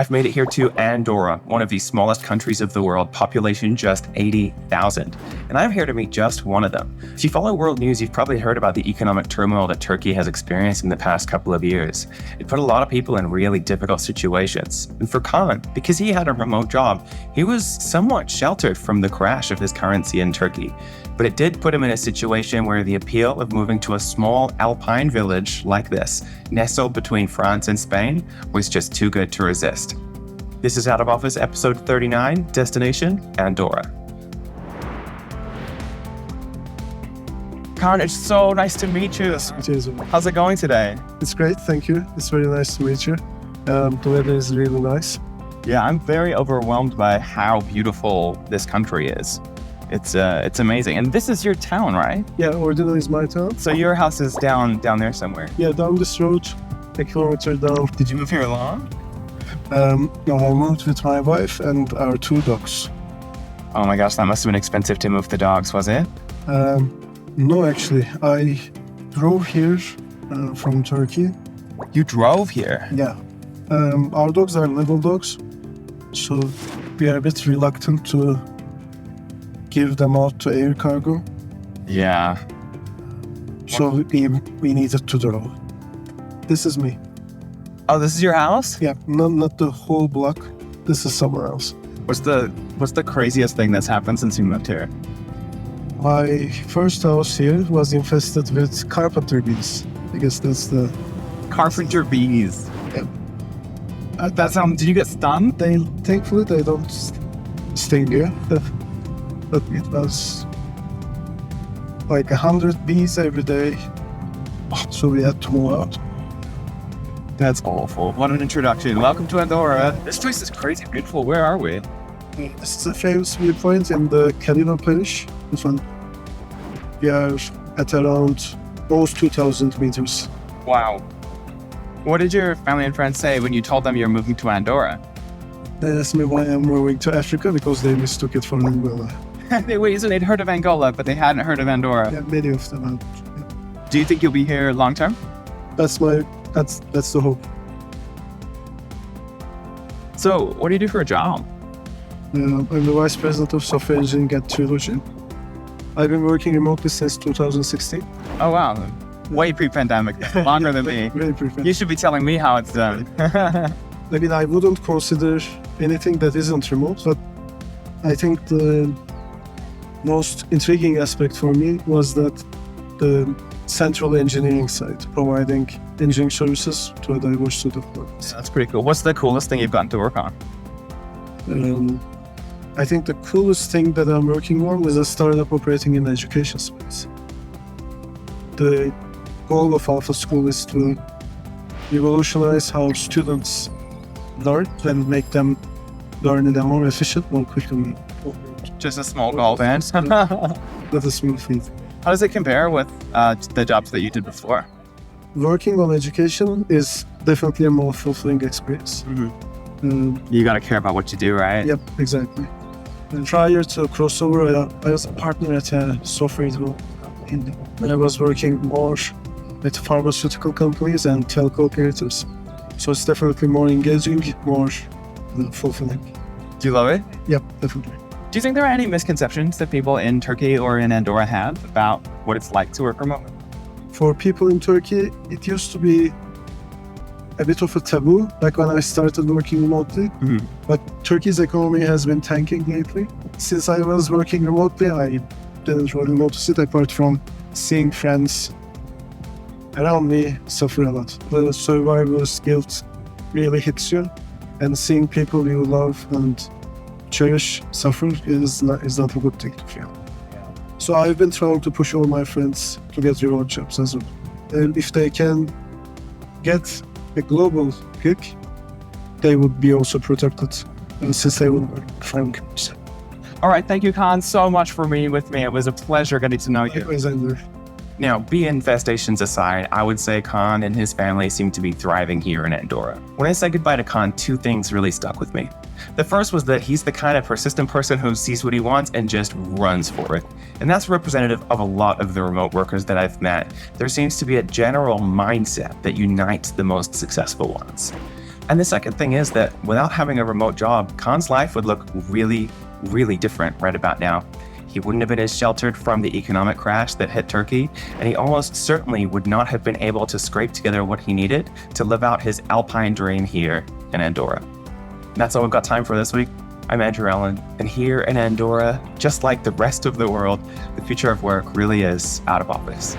I've made it here to Andorra, one of the smallest countries of the world, population just 80,000. And I'm here to meet just one of them. If you follow world news, you've probably heard about the economic turmoil that Turkey has experienced in the past couple of years. It put a lot of people in really difficult situations. And for Kaan, because he had a remote job, he was somewhat sheltered from the crash of his currency in Turkey. But it did put him in a situation where the appeal of moving to a small alpine village like this, nestled between France and Spain, was just too good to resist. This is Out of Office episode 39, Destination Andorra. Kaan, it's so nice to meet you. How's it going today? It's great, thank you. It's very nice to meet you. The weather is really nice. Yeah, I'm very overwhelmed by how beautiful this country is. It's amazing. And this is your town, right? Yeah, Ordino is my town. So your house is down there somewhere? Yeah, down this road, a kilometer down. Did you move here alone? No, I moved with my wife and our 2 dogs. Oh my gosh, that must have been expensive to move the dogs, was it? No, actually, I drove here from Turkey. You drove here? Yeah. Our dogs are little dogs, so we are a bit reluctant to give them out to air cargo. Yeah. So we needed to drive. This is me. Oh, this is your house? Yeah, not the whole block. This is somewhere else. What's the craziest thing that's happened since you moved here? My first house here was infested with Carpenter Bees. I guess that's the... Carpenter Bees. Yeah. Did you get stung? Thankfully, they don't sting you. But it was like 100 bees every day. So we had to move out. That's awful. What an introduction. Welcome to Andorra. This place is crazy beautiful. Where are we? This is a famous viewpoint in the Carino Parish. This one. We are at around almost 2,000 meters. Wow. What did your family and friends say when you told them you're moving to Andorra? They asked me why I'm moving to Africa because they mistook it for Angola. Wait, so they'd heard of Angola, but they hadn't heard of Andorra. Yeah, many of them have. Yeah. Do you think you'll be here long term? That's the hope. So, what do you do for a job? I'm the vice president of software engineering at Trilogy. I've been working remotely since 2016. Oh wow, way pre-pandemic, longer than me. Very pre-pandemic. You should be telling me how it's done. I mean, I wouldn't consider anything that isn't remote, but I think the most intriguing aspect for me was that the central engineering side, providing engineering services to a diverse set of clients. That's pretty cool. What's the coolest thing you've gotten to work on? I think the coolest thing that I'm working on is a startup operating in the education space. The goal of Alpha School is to revolutionize how students learn and make them learn in a more efficient, more quickly. Just a small goal, then. That's a small feat. How does it compare with the jobs that you did before? Working on education is definitely a more fulfilling experience. Mm-hmm. You got to care about what you do, right? Yep, exactly. And prior to crossover, I was a partner at a software company. I was working more with pharmaceutical companies and telco operators. So it's definitely more engaging, more fulfilling. Do you love it? Yep, definitely. Do you think there are any misconceptions that people in Turkey or in Andorra have about what it's like to work remotely? For people in Turkey, it used to be a bit of a taboo back when I started working remotely. Mm-hmm. But Turkey's economy has been tanking lately. Since I was working remotely, I didn't really notice it apart from seeing friends around me suffer a lot. The survivor's guilt really hits you, and seeing people you love and cherish suffer is not a good thing to feel. So I've been trying to push all my friends to get remote jobs as well. And if they can get a global gig, they would be also protected, and since they would work from companies. All right, thank you, Kaan, so much for being with me. It was a pleasure getting to know you. Now, bee infestations aside, I would say Kaan and his family seem to be thriving here in Andorra. When I said goodbye to Kaan, 2 things really stuck with me. The first was that he's the kind of persistent person who sees what he wants and just runs for it. And that's representative of a lot of the remote workers that I've met. There seems to be a general mindset that unites the most successful ones. And the second thing is that without having a remote job, Kaan's life would look really, really different right about now. He wouldn't have been as sheltered from the economic crash that hit Turkey, and he almost certainly would not have been able to scrape together what he needed to live out his alpine dream here in Andorra. That's all we've got time for this week. I'm Andrew Allen, and here in Andorra, just like the rest of the world, the future of work really is out of office.